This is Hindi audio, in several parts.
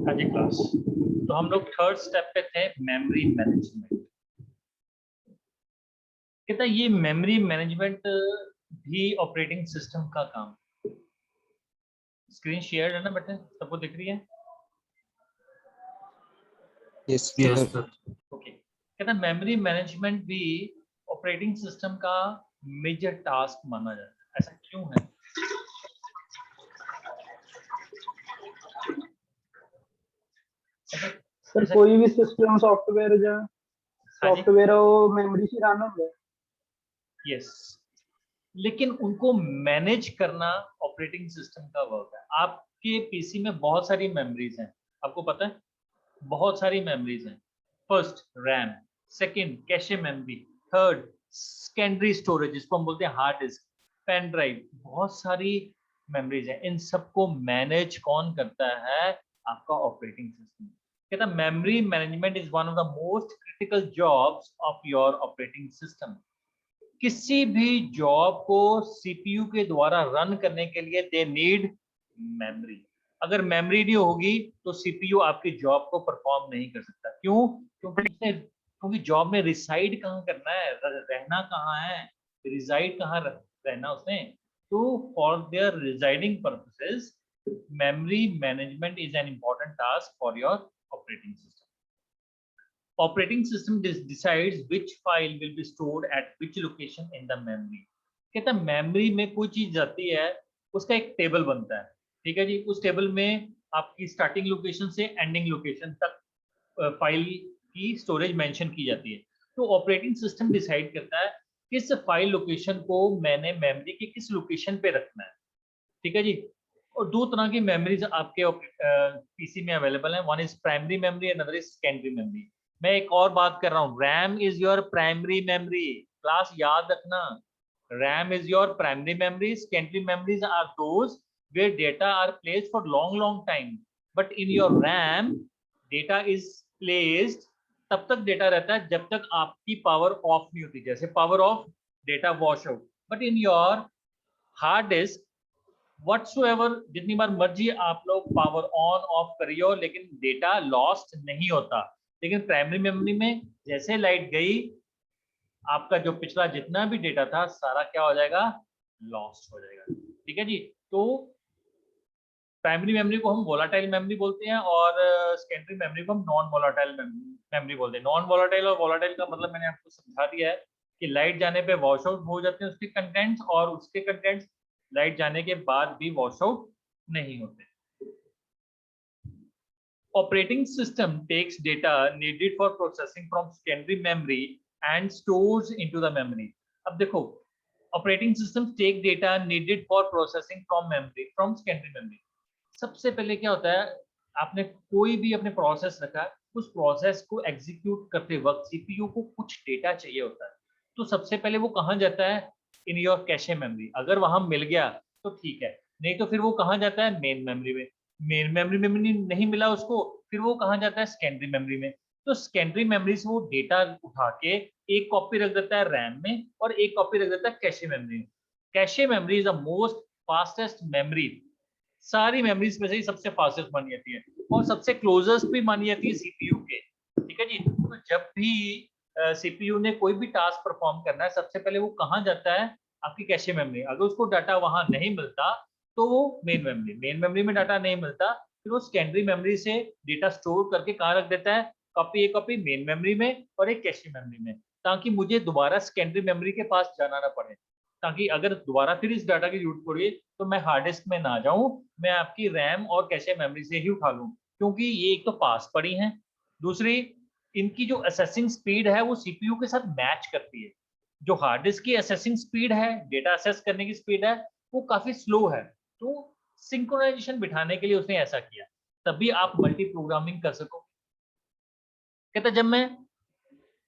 हाँ जी क्लास। तो हम लोग थर्ड स्टेप पे थे, मेमोरी मैनेजमेंट। कहता ये मेमोरी मैनेजमेंट भी ऑपरेटिंग सिस्टम का काम। स्क्रीन शेयर है ना बेटे, सबको दिख रही है? Yes yes sir. Sir. Okay, कहता मेमोरी मैनेजमेंट भी ऑपरेटिंग सिस्टम का मेजर टास्क माना जाता है। ऐसा क्यों है? सर कोई भी सिस्टम सॉफ्टवेयर जो हाँ जी, सॉफ्टवेयर वो मेमोरी से रन होता है। यस, लेकिन उनको मैनेज करना ऑपरेटिंग सिस्टम का वर्क है। आपके पीसी में बहुत सारी मेमोरीज हैं, आपको पता है, बहुत सारी मेमोरीज हैं। First RAM, second cache memory, third secondary storage जिसको हम बोलते हैं हार्ड डिस्क, पेन ड्राइव, बहुत सारी मेमोरीज हैं। इन सबको मैनेज कौन करता है? आपका ऑपरेटिंग सिस्टम। कहता memory management is one of the most critical jobs of your operating system. किसी भी जॉब को सीपीयू के द्वारा रन करने के लिए दे नीड मेमोरी। अगर मेमोरी नहीं होगी तो सीपीयू आपकी जॉब को परफॉर्म नहीं कर सकता। क्यों? क्योंकि जॉब में रिसाइड कहाँ करना है, रहना कहाँ है, रिसाइड कहाँ रहना उसने। तो for their residing purposes memory management is an important task for your operating system. Operating system decides which file will be stored at which location in the memory। कहता है मेमोरी में कोई चीज जाती है, उसका एक टेबल बनता है, ठीक है जी। उस टेबल में आपकी स्टार्टिंग लोकेशन से एंडिंग लोकेशन तक फाइल की स्टोरेज मेंशन की जाती है। तो ऑपरेटिंग सिस्टम डिसाइड करता है किस फाइल लोकेशन को मैंने मेमोरी के किस लोकेशन पे रखना है, ठीक है जी। और दो तरह की मेमोरीज आपके पीसी में अवेलेबल है, one is primary memory, another is secondary memory. मैं एक और बात कर रहा हूँ, RAM is your primary memory. Class याद रखना, RAM is your primary memory, secondary memories are those where data are placed for long long time, but in your RAM data is placed तब तक डेटा रहता है जब तक आपकी पावर ऑफ नहीं होती, जैसे power of data wash out. But in your hard disk whatsoever जितनी बार मर्जी आप लोग पावर ऑन ऑफ करियो लेकिन डेटा लॉस्ट नहीं होता। लेकिन प्राइमरी मेमोरी में जैसे लाइट गई आपका जो पिछला जितना भी डेटा था सारा क्या हो जाएगा? लॉस्ट हो जाएगा, ठीक है जी। तो प्राइमरी मेमोरी को हम वोलाटाइल मेमोरी बोलते हैं और सेकेंडरी मेमोरी को हम नॉन वोलाटाइल मेमोरी बोलते हैं। नॉन वोलाटाइल और वोलाटाइल का मतलब मैंने आपको समझा दिया है कि लाइट जाने पे वॉश आउट हो जाते हैं उसके कंटेंट्स, और उसके कंटेंट्स लाइट जाने के बाद भी वॉश आउट नहीं होते। Operating system takes data needed for processing from secondary memory and stores into the memory। अब देखो, operating systems take data needed for processing from memory from secondary memory। सबसे पहले क्या होता है, आपने कोई भी अपने प्रोसेस रखा, उस प्रोसेस को एग्जीक्यूट करते वक्त सीपीयू को कुछ डेटा चाहिए होता है। तो सबसे पहले वो कहाँ जाता है? In your cache memory. अगर वहां मिल गया तो ठीक है, नहीं तो फिर वो कहाँ जाता है? मेन मेमोरी में। मेन मेमोरी में नहीं मिला उसको, फिर वो कहाँ जाता है? सेकेंडरी मेमोरी में। तो सेकेंडरी मेमोरी से वो डेटा उठा के एक कॉपी रख देता है रैम में और एक कॉपी रख देता है कैशे मेमोरी में। Cache memory is the most fastest memory, सारी मेमोरीज में से ही सबसे फास्टेस्ट मानी जाती है और सबसे क्लोजेस्ट भी मानी जाती है सीपीयू के, ठीक है जी। तो जब भी सीपीयू ने कोई भी टास्क परफॉर्म करना है सबसे पहले वो कहाँ जाता है? आपकी कैशे मेमोरी। अगर उसको डाटा वहां नहीं मिलता तो वो मेन मेमोरी में डाटा नहीं मिलता, फिर वो सेकेंडरी मेमोरी से डेटा स्टोर करके कहाँ रख देता है? एक कॉपी मेन मेमोरी में और एक कैशे मेमोरी में, ताकि मुझे दोबारा सेकेंडरी मेमोरी के पास जाना ना पड़े, ताकि अगर दोबारा फिर इस डाटा की जरूरत पड़ी तो मैं हार्ड डिस्क में ना जाऊं, मैं आपकी रैम और कैशे मेमोरी से ही उठा लूं। क्योंकि ये एक तो पास पड़ी हैं, दूसरी इनकी जो असेसिंग स्पीड है वो सीपीयू के साथ मैच करती है। जो हार्ड डिस्क की असेसिंग स्पीड है, डेटा असेस करने की स्पीड है, वो काफी स्लो है। तो सिंक्रोनाइजेशन बिठाने के लिए उसने ऐसा किया, तभी आप मल्टी प्रोग्रामिंग कर सको। कहता जब मैं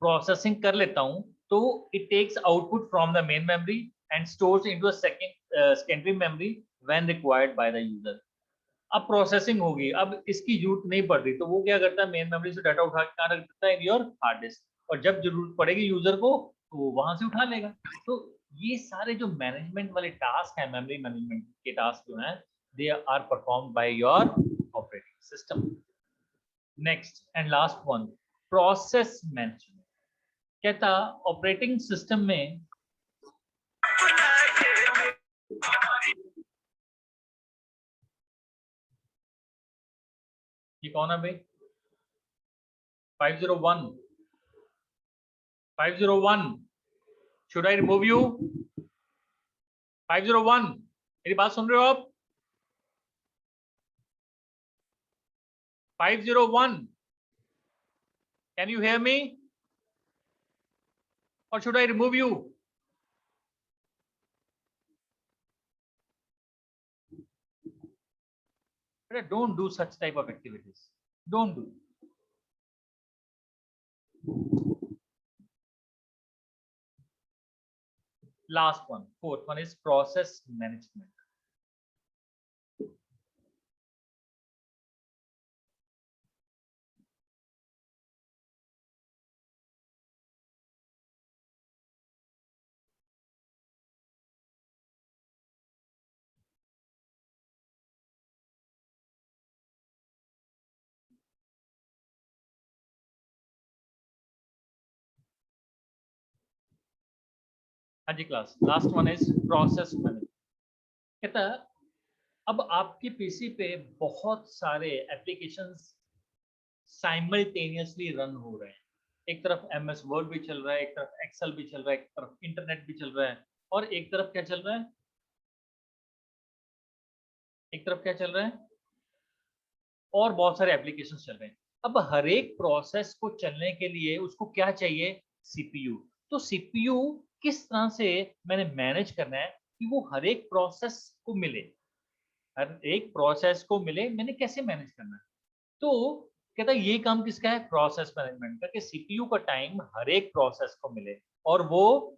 प्रोसेसिंग कर लेता हूं तो it takes output from the main memory and stores into a secondary memory when required by the user. अब प्रोसेसिंग होगी, अब इसकी जरूरत नहीं पड़ रही तो वो क्या करता है? मेन मेमोरी से डाटा उठा के कहाँ रख देता है? In your hard disk. और जब जरूरत पड़ेगी यूजर को तो वो वहां से उठा लेगा। तो ये सारे जो मैनेजमेंट वाले टास्क हैं, मेमोरी मैनेजमेंट के टास्क जो हैं, they are perform by your operating system. Next and last one, process management. कहता ऑपरेटिंग सिस्टम में ये कौन है भाई? 501 501, should I remove you? 501, मेरी बात सुन रहे हो आप? 501, can you hear me? Or should I remove you? Don't do such type of activities. Don't do. Last one, fourth one is process management. हाँ जी class, last one is process management. कहता है अब आपके पीसी पे बहुत सारे एप्लीकेशंस साइमल्टेनियसली रन हो रहे हैं। एक तरफ एमएस वर्ड भी चल रहा है, एक तरफ एक्सेल भी चल रहा है, एक तरफ इंटरनेट भी चल रहा है, और एक तरफ क्या चल रहा है? एक तरफ क्या चल रहा है? और बहुत सारे एप्लीकेशंस चल रहे हैं। अब हर एक प्रोसेस को चलने के लिए उसको क्या चाहिए? सीपीयू। तो सीपीयू किस तरह से मैंने मैनेज करना है कि वो हर एक प्रोसेस को मिले, हर एक प्रोसेस को मिले, मैंने कैसे मैनेज करना है? तो कहता है ये काम किसका है? प्रोसेस मैनेजमेंट का, कि सीपीयू का टाइम हर एक प्रोसेस को मिले और वो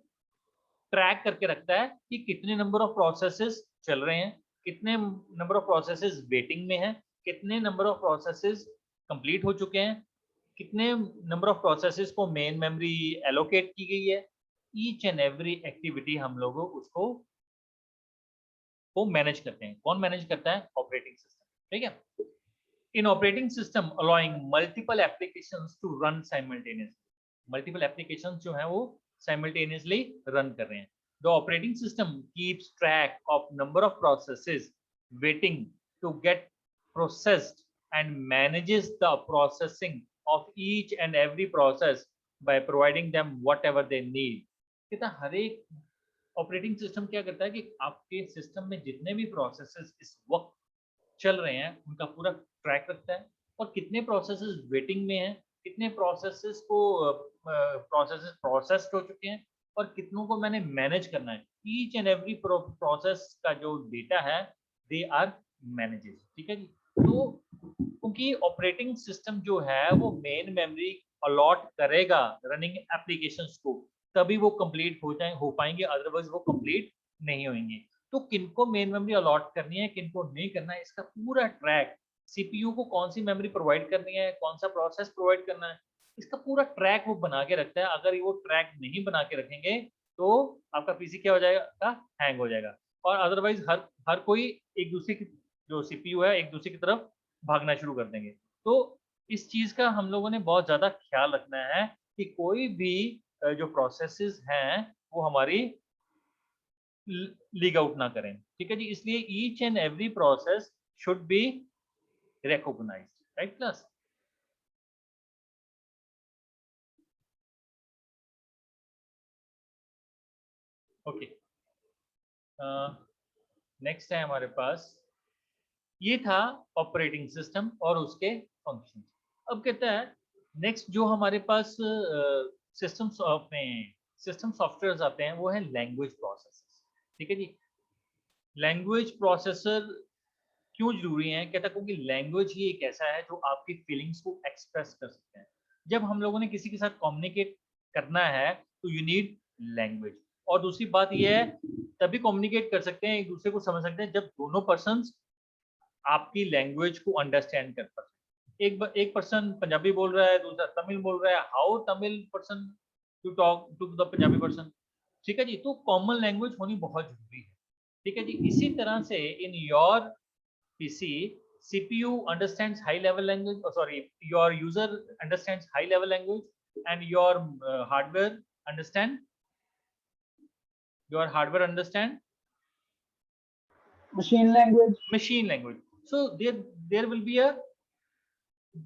ट्रैक करके रखता है कि कितने नंबर ऑफ प्रोसेसेस चल रहे हैं, कितने नंबर ऑफ प्रोसेसेस वेटिंग में हैं, कितने नंबर ऑफ प्रोसेसेस कंप्लीट हो चुके हैं, कितने नंबर ऑफ प्रोसेसेस को मेन मेमोरी एलोकेट की गई है। ईच एंड एवरी एक्टिविटी हम लोग उसको मैनेज करते हैं। कौन मैनेज करता है? Operating system. ठीक है। In operating system allowing multiple applications to run simultaneously, multiple applications जो हैं वो साइमल्टेनियसली रन कर रहे हैं। The operating system keeps track of number of processes waiting to get processed and manages the processing of each and every process by providing them whatever they need. कहता हर एक ऑपरेटिंग सिस्टम क्या करता है कि आपके सिस्टम में जितने भी प्रोसेसेस इस वक्त चल रहे हैं उनका पूरा ट्रैक रखता है, और कितने प्रोसेसेस वेटिंग में हैं, कितने प्रोसेसेस को प्रोसेस्ड हो चुके हैं, और कितनों को मैंने मैनेज करना है। ईच एंड एवरी प्रोसेस का जो डेटा है दे आर मैनेजेड। ठीक है जी। तो क्योंकि ऑपरेटिंग सिस्टम जो है वो मेन मेमोरी अलॉट करेगा रनिंग एप्लीकेशंस को, तभी वो कंप्लीट हो पाएंगे, अदरवाइज वो कंप्लीट नहीं होंगे। तो किनको मेन मेमोरी अलॉट करनी है, किनको नहीं करना है, इसका पूरा ट्रैक, सीपीयू को कौन सी मेमोरी प्रोवाइड करनी है, कौन सा प्रोसेस प्रोवाइड करना है, इसका पूरा ट्रैक वो बना के रखता है। अगर वो ट्रैक नहीं बना के रखेंगे तो आपका पीसी क्या हो जाएगा? हैंग हो जाएगा, और अदरवाइज हर कोई एक दूसरे की, जो सीपीयू है, एक दूसरे की तरफ भागना शुरू कर देंगे। तो इस चीज का हम लोगों ने बहुत ज्यादा ख्याल रखना है कि कोई भी जो प्रोसेसेस हैं वो हमारी लीग आउट ना करें। ठीक है जी। इसलिए each and every process should be recognized, right class? Okay, next है हमारे पास, ये था ऑपरेटिंग सिस्टम और उसके फंक्शन। अब कहता है नेक्स्ट जो हमारे पास सिस्टम सॉफ्टवेयर आते हैं वो है लैंग्वेज प्रोसेसर्स। ठीक है जी। लैंग्वेज प्रोसेसर क्यों जरूरी है? कहता है क्योंकि लैंग्वेज ही एक ऐसा है जो आपकी फीलिंग्स को एक्सप्रेस कर सकते हैं। जब हम लोगों ने किसी के साथ कम्युनिकेट करना है तो यू नीड लैंग्वेज। और दूसरी बात यह है, तभी कम्युनिकेट कर सकते हैं, एक दूसरे को समझ सकते हैं, जब दोनों पर्सन्स आपकी लैंग्वेज को अंडरस्टैंड कर पाते। एक पर्सन पंजाबी बोल रहा है, दूसरा तमिल बोल रहा है, how Tamil person to talk to the Punjabi person. ठीक है जी। तो कॉमन लैंग्वेज होनी बहुत जरूरी है। ठीक है जी। इसी तरह से in your PC CPU understands high level language, your user understands high level language, and your hardware understand machine language. machine language. So there will be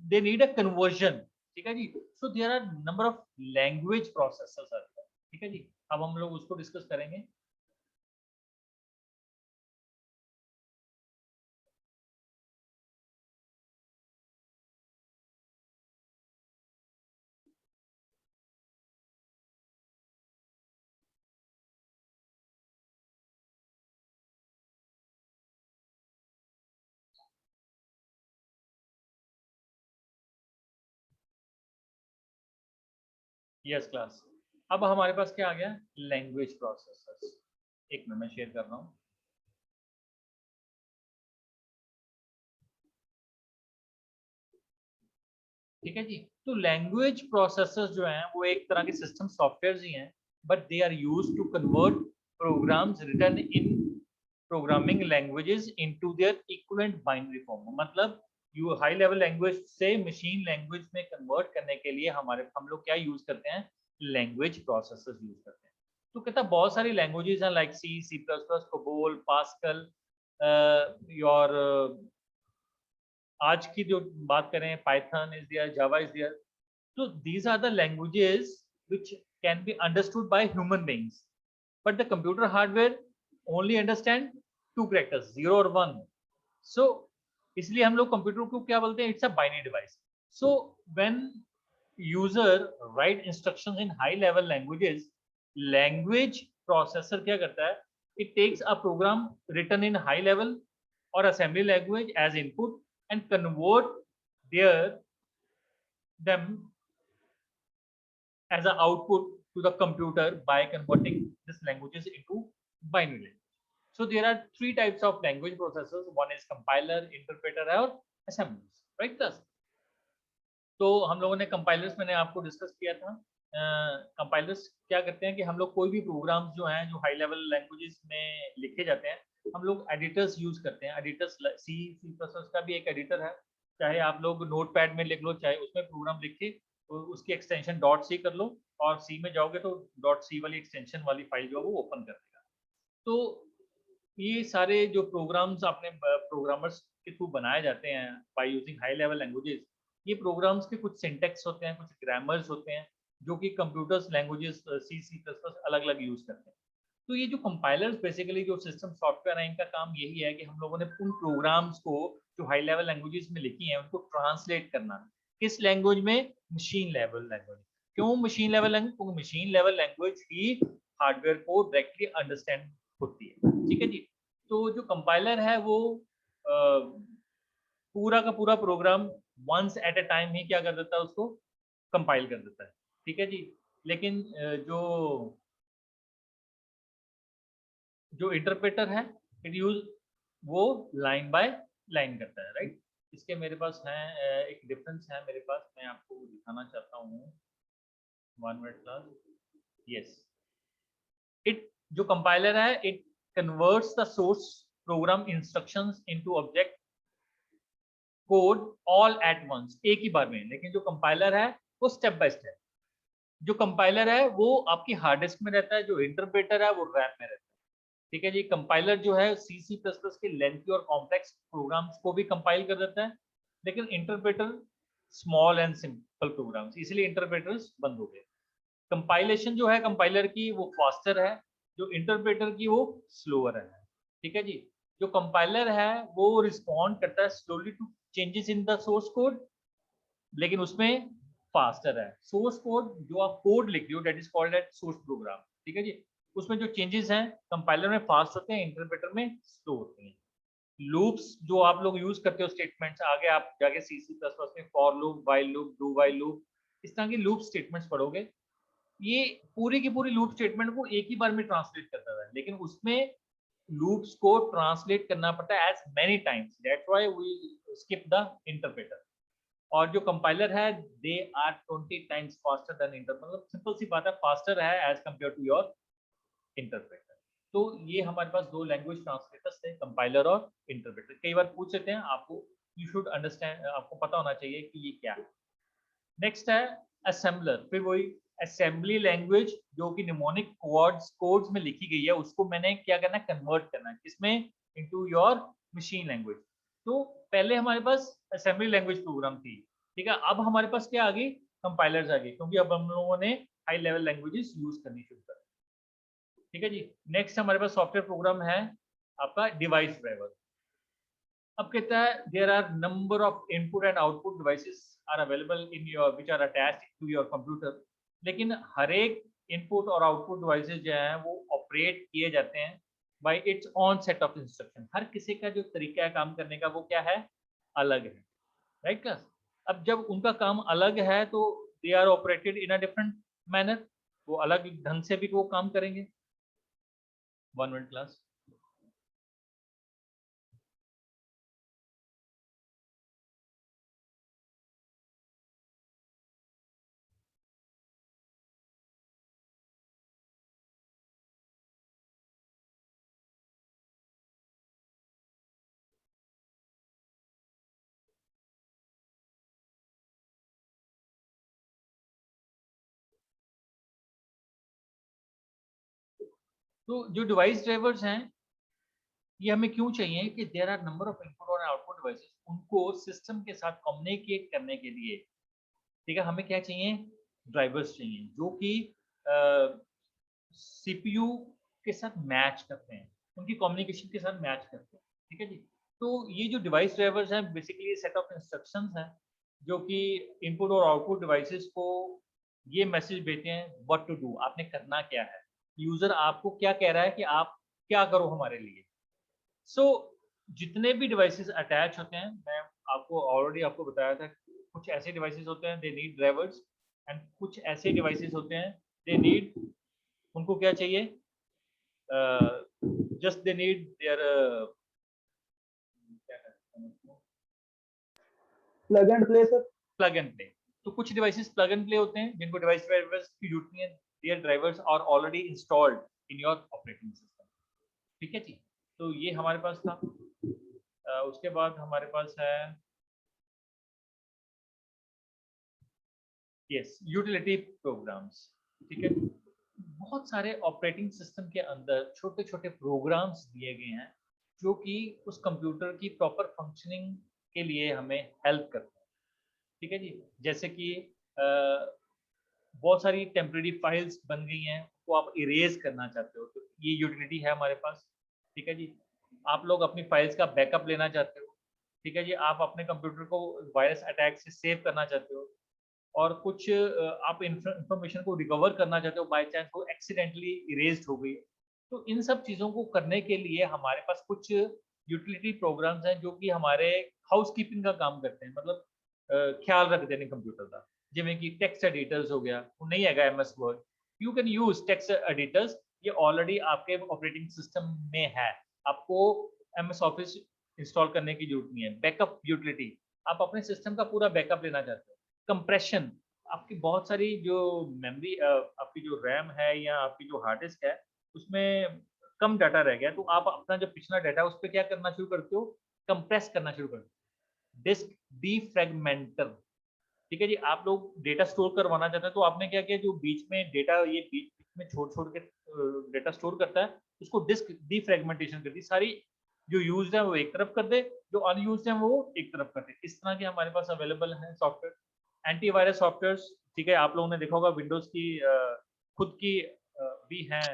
they need a conversion, ठीक है जी. So there are number of language processors are there, ठीक है जी. अब हम लोग उसको डिस्कस करेंगे. Yes class. अब हमारे पास क्या आ गया, लैंग्वेज प्रोसेसर्स. एक मिनट मैं शेयर कर रहा हूँ. ठीक है जी. तो लैंग्वेज प्रोसेसर्स जो हैं वो एक तरह के सिस्टम सॉफ्टवेयर ही हैं, but they are used to convert programs written in programming languages into their equivalent binary form. मतलब यू हाई लेवल लैंग्वेज से मशीन लैंग्वेज में कन्वर्ट करने के लिए हम लोग क्या यूज करते हैं, लैंग्वेज प्रोसेसर्स यूज करते हैं. तो कहता बहुत सारी लैंग्वेजेस हैं like C, C plus plus, COBOL, Pascal, your आज की जो बात करें Python is there, Java is there. So these are the languages which can be understood by human beings, but the computer hardware only understand two characters, 0 और 1. So इसलिए हम लोग कंप्यूटर को क्या बोलते हैं, it's a binary device. So when user write instructions in high level languages, language processor क्या करता है, it takes a program written in high level or assembly language as input and convert them as an output to the computer by converting these languages into binary language. So there are three types of language processors. One is compiler, interpreter और assemblers, right class? तो हम लोगों ने कंपाइलर्स, मैंने आपको डिस्कस किया था. कंपाइलर्स क्या करते हैं कि हम लोग कोई भी प्रोग्राम्स जो हैं जो हाई लेवल लैंग्वेजेस में लिखे जाते हैं, हम लोग एडिटर्स यूज करते हैं. एडिटर्स सी, सी प्लस प्लस का भी एक एडिटर है. चाहे आप लोग नोटपैड में लिख लो, चाहे उसमें प्रोग्राम लिख के तो उसकी एक्सटेंशन डॉट सी कर लो, और सी में जाओगे तो डॉट सी वाली एक्सटेंशन वाली फाइल जो है वो ओपन कर देगा. तो ये सारे जो प्रोग्राम्स अपने प्रोग्रामर्स के थ्रू बनाए जाते हैं by using high level languages, ये प्रोग्राम्स के कुछ सिंटेक्स होते हैं, कुछ ग्रामर्स होते हैं जो कि कंप्यूटर्स लैंग्वेजेस सी, सी प्लस प्लस अलग अलग यूज करते हैं. तो ये जो कंपाइलर्स बेसिकली जो सिस्टम सॉफ्टवेयर है, इनका काम यही है कि हम लोगों ने उन प्रोग्राम्स को जो हाई लेवल लैंग्वेजेस में लिखी हैं उनको ट्रांसलेट करना. किस लैंग्वेज में, मशीन लेवल लैंग्वेज. क्यों मशीन लेवल लैंग्वेज? क्योंकि मशीन लेवल लैंग्वेज ही हार्डवेयर को डायरेक्टली अंडरस्टैंड होती है. ठीक है जी. तो जो कंपाइलर है वो पूरा का पूरा program once at a time ही क्या कर देता है, उसको कंपाइल कर देता है. ठीक है जी. लेकिन जो इंटरप्रेटर है इट यूज वो लाइन बाय लाइन करता है, राइट. इसके मेरे पास है एक डिफरेंस है मेरे पास, मैं आपको दिखाना चाहता हूँ. 1 मिनट क्लास. यस, इट जो कंपाइलर है it converts the source program instructions into object code all at once, एक ही बार में. लेकिन जो कंपाइलर है वो स्टेप बाय स्टेप. जो कंपाइलर है वो आपकी हार्ड डिस्क में रहता है, जो इंटरप्रेटर है वो रैम में रहता है. ठीक है जी. कंपाइलर जो है सी, सी प्लस प्लस के लेंथी और कॉम्प्लेक्स प्रोग्राम्स को भी कंपाइल कर देता है, लेकिन interpreter small and simple programs, इसलिए इंटरप्रेटर्स बंद हो गए. कंपाइलेशन जो है कंपाइलर की वो फास्टर है, जो इंटरप्रेटर की वो स्लोअर है. ठीक है जी. जो कंपाइलर है वो रिस्पॉन्ड करता है slowly to changes in the source code, लेकिन उसमें फास्टर है. सोर्स कोड जो आप कोड लिख रहे हो that is called at source program. ठीक है जी. उसमें जो चेंजेस हैं कंपाइलर में फास्ट होते हैं, इंटरप्रेटर में स्लो होते हैं. लूप्स जो आप लोग यूज करते हो स्टेटमेंट्स, आगे आप जाके सी, सी प्लस प्लस में for loop, while loop, do while loop, इस तरह की लूप स्टेटमेंट्स पढ़ोगे. ये पूरी की पूरी लूप स्टेटमेंट को एक ही बार में ट्रांसलेट करता है, लेकिन उसमें लूप्स को ट्रांसलेट करना पड़ता है as many times. That's why we skip the interpreter. और जो कंपाइलर है they are 20 times faster than interpreter. मतलब सिंपल सी बात है, फास्टर है as compared to your interpreter. तो ये हमारे पास दो लैंग्वेज ट्रांसलेटर्स थे, कंपाइलर और इंटरप्रेटर. कई बार पूछ लेते हैं आपको यू शुड अंडरस्टैंड, आपको पता होना चाहिए कि ये क्या है। नेक्स्ट है असेंबलर, फिर वही असेंबली लैंग्वेज जो कि निमोनिक कोड्स में लिखी गई है, उसको मैंने क्या करना है, कन्वर्ट करना है किसमें, इनटू योर मशीन लैंग्वेज। तो पहले हमारे पास असेंबली लैंग्वेज प्रोग्राम थी, ठीक है, अब हमारे पास क्या आ गई, कंपाइलर्स आ गई, क्योंकि अब हम लोगों ने हाई लेवल लैंग्वेजेस यूज करनी शुरू कर, ठीक है जी। नेक्स्ट हमारे पास सॉफ्टवेयर प्रोग्राम है आपका डिवाइस ड्राइवर। अब कहता है there are number of input and output devices are available in your which are attached to your computer, लेकिन हर एक इनपुट और आउटपुट डिवाइसेस जो हैं वो ऑपरेट किए जाते हैं by its own set of instruction. हर किसी का जो तरीका है काम करने का वो क्या है, अलग है, राइट क्लास। अब जब उनका काम अलग है तो they are operated in a different manner, वो अलग ढंग से भी वो काम करेंगे। 1 मिनट क्लास। तो जो डिवाइस ड्राइवर्स हैं ये हमें क्यों चाहिए कि there are number of input और आउटपुट डिवाइसेस, उनको सिस्टम के साथ कम्युनिकेट करने के लिए, ठीक है, हमें क्या चाहिए, ड्राइवर्स चाहिए जो कि सीपीयू के साथ मैच करते हैं, उनकी कम्युनिकेशन के साथ मैच करते हैं, ठीक है जी। तो ये जो डिवाइस ड्राइवर्स हैं बेसिकली सेट ऑफ इंस्ट्रक्शंस हैं जो कि इनपुट और आउटपुट डिवाइसेस को ये मैसेज भेजते हैं व्हाट टू डू, आपने करना क्या है, यूजर आपको क्या कह रहा है कि आप क्या करो हमारे लिए। सो जितने भी डिवाइसेस अटैच होते हैं, मैं आपको ऑलरेडी आपको बताया था, कुछ ऐसे डिवाइसेस होते हैं दे नीड ड्राइवर्स, एंड कुछ ऐसे डिवाइसेस होते हैं दे नीड, उनको क्या चाहिए, जस्ट दे नीड देयर क्या कहते हैं उसको, plug and play sir. Plug and play. तो कुछ डिवाइसेस प्लग एंड प्ले होते हैं जिनको डिवाइस ड्राइवर्स की जरूरत नहीं है, their drivers are already installed in your operating system, ठीक है जी। तो ये हमारे पास था। उसके बाद हमारे पास है यस यूटिलिटी प्रोग्राम्स, ठीक है। बहुत सारे ऑपरेटिंग सिस्टम के अंदर छोटे छोटे प्रोग्राम्स दिए गए हैं जो कि उस कंप्यूटर की प्रॉपर फंक्शनिंग के लिए हमें हेल्प करते हैं, ठीक है जी। जैसे कि बहुत सारी टेम्परेरी फाइल्स बन गई हैं, वो आप इरेज करना चाहते हो तो ये यूटिलिटी है हमारे पास, ठीक है जी। आप लोग अपनी फाइल्स का बैकअप लेना चाहते हो, ठीक है जी, आप अपने कंप्यूटर को वायरस अटैक से सेव करना चाहते हो, और कुछ आप इंफॉर्मेशन को रिकवर करना चाहते हो, बाय चांस वो एक्सीडेंटली इरेज्ड हो गई, तो इन सब चीज़ों को करने के लिए हमारे पास कुछ यूटिलिटी प्रोग्राम्स हैं जो कि हमारे हाउसकीपिंग का काम करते हैं, मतलब ख्याल रख देने कंप्यूटर का। जिमें कि टेक्स्ट एडिटर्स हो गया, वो नहीं है MS word, you can use text editors, ये ऑलरेडी आपके ऑपरेटिंग सिस्टम में है, आपको एमएस ऑफिस इंस्टॉल करने की जरूरत नहीं है। बैकअप यूटिलिटी, आप अपने सिस्टम का पूरा बैकअप लेना चाहते हो। कंप्रेशन, आपकी बहुत सारी जो मेमोरी, आपकी जो रैम है या आपकी जो हार्ड डिस्क है उसमें कम डाटा रह गया, तो आप अपना जो पिछला डाटा है उस पर क्या करना शुरू करते हो, कंप्रेस करना शुरू करते हो, डिस्क डीफ्रेगमेंटर, ठीक है जी। आप लोग डेटा स्टोर करवाना चाहते हैं तो आपने क्या किया, जो बीच में डेटा ये बीच में छोड़ छोड़ के डेटा स्टोर करता है उसको डिस्क डीफ्रेगमेंटेशन कर दी, सारी जो यूज्ड है वो एक तरफ कर दे, जो अनयूज्ड है वो एक तरफ कर दे। इस तरह के हमारे पास अवेलेबल है सॉफ्टवेयर। एंटीवायरस सॉफ्टवेयर, ठीक है, आप लोगों ने देखा होगा विंडोज की खुद की भी हैं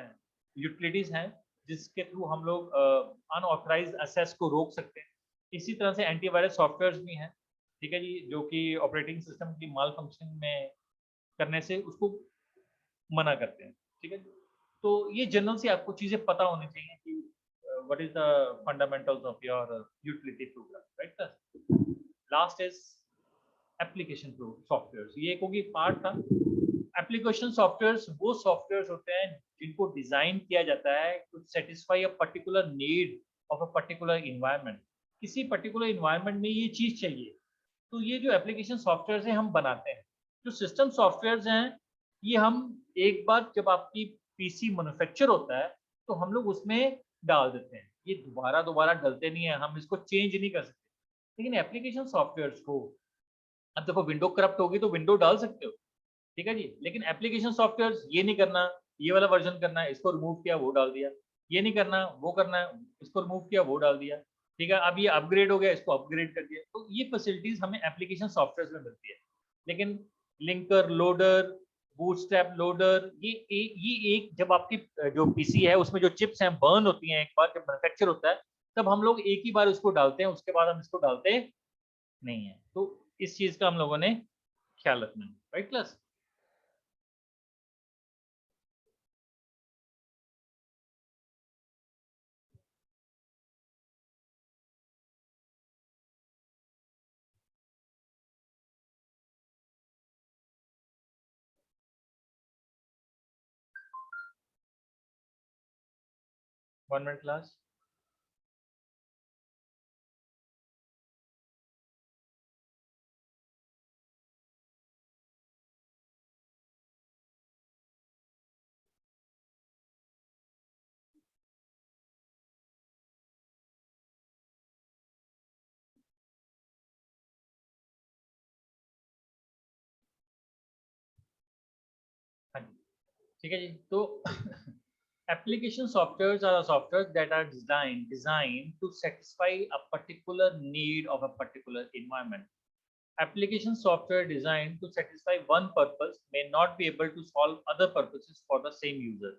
यूटिलिटीज हैं जिसके थ्रू हम लोग अनऑथराइज्ड एक्सेस को रोक सकते हैं। इसी तरह से एंटीवायरस सॉफ्टवेयर भी हैं, ठीक है जी, जो कि ऑपरेटिंग सिस्टम की माल फंक्शनिंग में करने से उसको मना करते हैं, ठीक है। तो ये जनरल से आपको चीजें पता होनी चाहिए कि what is the fundamentals of your utility programme, right. Last is application software, ये एक होगी पार्ट था। एप्लीकेशन सॉफ्टवेयर्स वो सॉफ्टवेयर्स होते हैं जिनको डिजाइन किया जाता है to satisfy a particular need of a particular environment. किसी पर्टिकुलर इन्वायरमेंट में ये चीज चाहिए, तो ये जो एप्लीकेशन सॉफ्टवेयर है हम बनाते हैं। जो सिस्टम सॉफ्टवेयर हैं ये हम एक बार जब आपकी पीसी मैन्युफैक्चर होता है तो हम लोग उसमें डाल देते हैं, ये दोबारा दोबारा डलते नहीं है, हम इसको चेंज नहीं कर सकते। लेकिन एप्लीकेशन सॉफ्टवेयर को, अब देखो विंडो करप्ट होगी तो विंडो डाल सकते हो, ठीक है जी, लेकिन एप्लीकेशन सॉफ्टवेयर ये नहीं करना, ये वाला वर्जन करना है, इसको रिमूव किया वो डाल दिया, ये नहीं करना वो करना है, इसको रिमूव किया वो डाल दिया, ठीक है, अब ये अपग्रेड हो गया, इसको अपग्रेड कर दिया। तो ये फैसिलिटीज हमें एप्लीकेशन सॉफ्टवेयर में मिलती है, लेकिन लिंकर, लोडर, बूटस्ट्रैप लोडर, ये एक जब आपकी जो पीसी है उसमें जो चिप्स हैं बर्न होती हैं, एक बार जब मैन्युफैक्चर होता है तब हम लोग एक ही बार उसको डालते हैं, उसके बाद हम इसको डालते नहीं है। तो इस चीज का हम लोगों ने ख्याल रखना है, right class. One minute class. हाँ जी, ठीक है जी। तो application softwares are softwares that are designed to satisfy a particular need of a particular environment. Application software designed to satisfy one purpose may not be able to solve other purposes for the same user.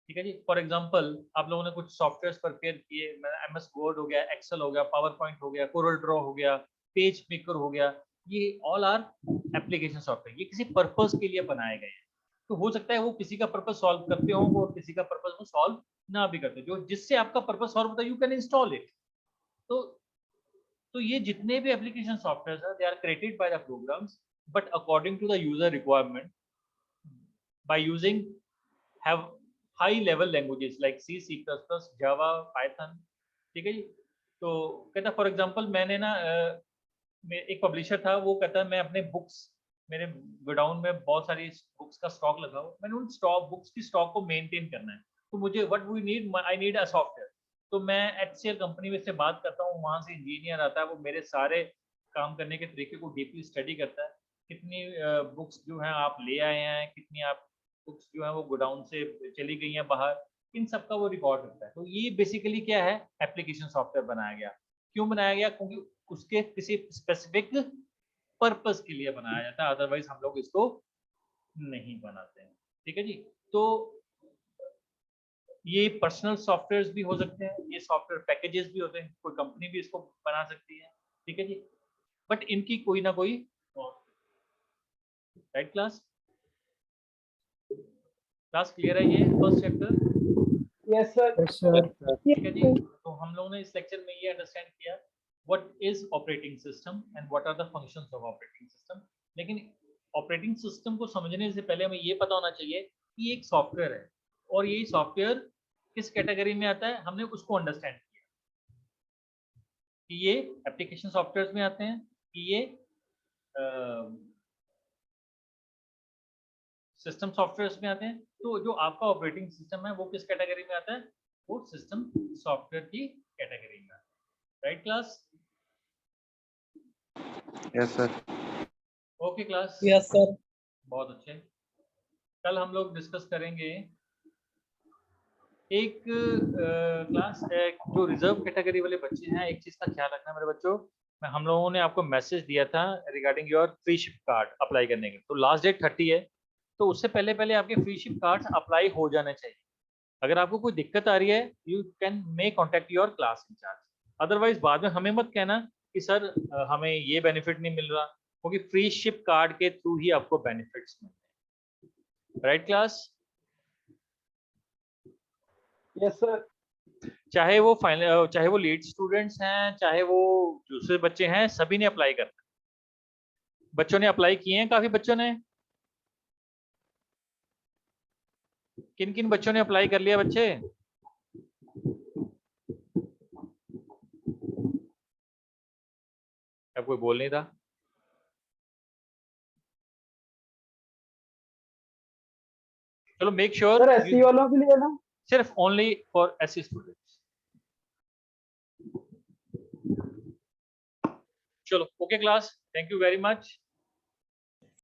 ठीक है जी। फॉर एग्जांपल आप लोगों ने कुछ सॉफ्टवेयर्स प्रिपेयर किए, MS वर्ड हो गया, एक्सेल हो गया, पावर पॉइंट हो गया, कोरल ड्रॉ हो गया, पेज मेकर हो गया, ये ऑल आर एप्लीकेशन सॉफ्टवेयर, ये किसी पर्पस के लिए बनाए गए हैं। तो हो सकता है वो किसी का पर्पस सॉल्व करते हो और किसी का पर्पस वो सॉल्व ना भी करते, जो जिससे आपका पर्पस सॉल्व होता है यू कैन इंस्टॉल इट। तो ये जितने भी एप्लीकेशन सॉफ्टवेयर है they are created by the programs but according to the user requirement by using have high level languages like C, C++, Java, Python, ठीक है जी। तो कहता फॉर एग्जांपल मैंने ना एक पब्लिशर था, वो कहता है मैं अपने बुक्स, मेरे गोडाउन में बहुत सारी बुक्स का स्टॉक लगा हुआ, मैंने उन स्टॉक बुक्स की स्टॉक को मेंटेन करना है, तो मुझे what we need, I need a software. तो मैं HCL कंपनी में से बात करता हूँ, वहाँ से इंजीनियर आता है, वो मेरे सारे काम करने के तरीके को डीपली स्टडी करता है, कितनी बुक्स जो हैं आप ले आए हैं, कितनी आप बुक्स जो है वो गोडाउन से चली गई हैं बाहर, इन सब का वो रिकॉर्ड रखता है। तो ये बेसिकली क्या है, एप्लीकेशन सॉफ्टवेयर बनाया गया। क्यों बनाया गया? क्योंकि उसके किसी स्पेसिफिक पर्पस के लिए बनाया जाता है, अदरवाइज हम लोग इसको नहीं बनाते हैं, ठीक है जी। तो ये पर्सनल सॉफ्टवेयर भी हो सकते हैं, ये सॉफ्टवेयर पैकेजेस भी होते हैं, कोई कंपनी भी इसको बना सकती है, ठीक है जी, बट इनकी कोई ना कोई, राइट क्लास, क्लास क्लियर है ये first chapter? Yes sir. Yes sir. ठीक है जी। तो हम लोगों ने इस लेक्चर में ये अंडरस्टैंड किया what is operating system and what are the functions of operating system. लेकिन ऑपरेटिंग सिस्टम को समझने से पहले हमें ये पता होना चाहिए कि एक सॉफ्टवेयर है और ये सॉफ्टवेयर किस कैटेगरी में आता है, हमने उसको अंडरस्टैंड किया कि ये एप्लीकेशन सॉफ्टवेयर में आते हैं, कि ये सिस्टम सॉफ्टवेयर में आते हैं। तो जो आपका ऑपरेटिंग सिस्टम है वो किस कैटेगरी में आता है, वो सिस्टम सॉफ्टवेयर की कैटेगरी में आता है, right class? Yes sir. Okay class, yes sir. बहुत अच्छे। कल हम लोग डिस्कस करेंगे एक क्लास जो रिजर्व कैटेगरी वाले बच्चे हैं, एक चीज का ख्याल रखना मेरे बच्चों, हम लोगों ने आपको मैसेज दिया था regarding your free ship card apply करने के, तो लास्ट डेट 30 है, तो उससे पहले पहले आपके फ्री शिप कार्ड अप्लाई हो जाने चाहिए। अगर आपको कोई दिक्कत आ रही है you can may contact your class incharge, otherwise बाद में हमें मत कहना कि सर हमें ये बेनिफिट नहीं मिल रहा, क्योंकि फ्री शिप कार्ड के थ्रू ही आपको बेनिफिट्स मिलते हैं, राइट क्लास? Yes sir. चाहे वो फाइनल, चाहे वो लीड स्टूडेंट्स हैं, चाहे वो दूसरे बच्चे हैं, सभी ने अप्लाई करना है। बच्चों ने अप्लाई किए हैं, काफी बच्चों ने, किन किन बच्चों ने अप्लाई कर लिया बच्चे? अब कोई बोल नहीं था। चलो मेक श्योर सर SC वालों के लिए ना, सिर्फ ओनली फॉर SC स्टूडेंट्स। चलो okay class, thank you very much.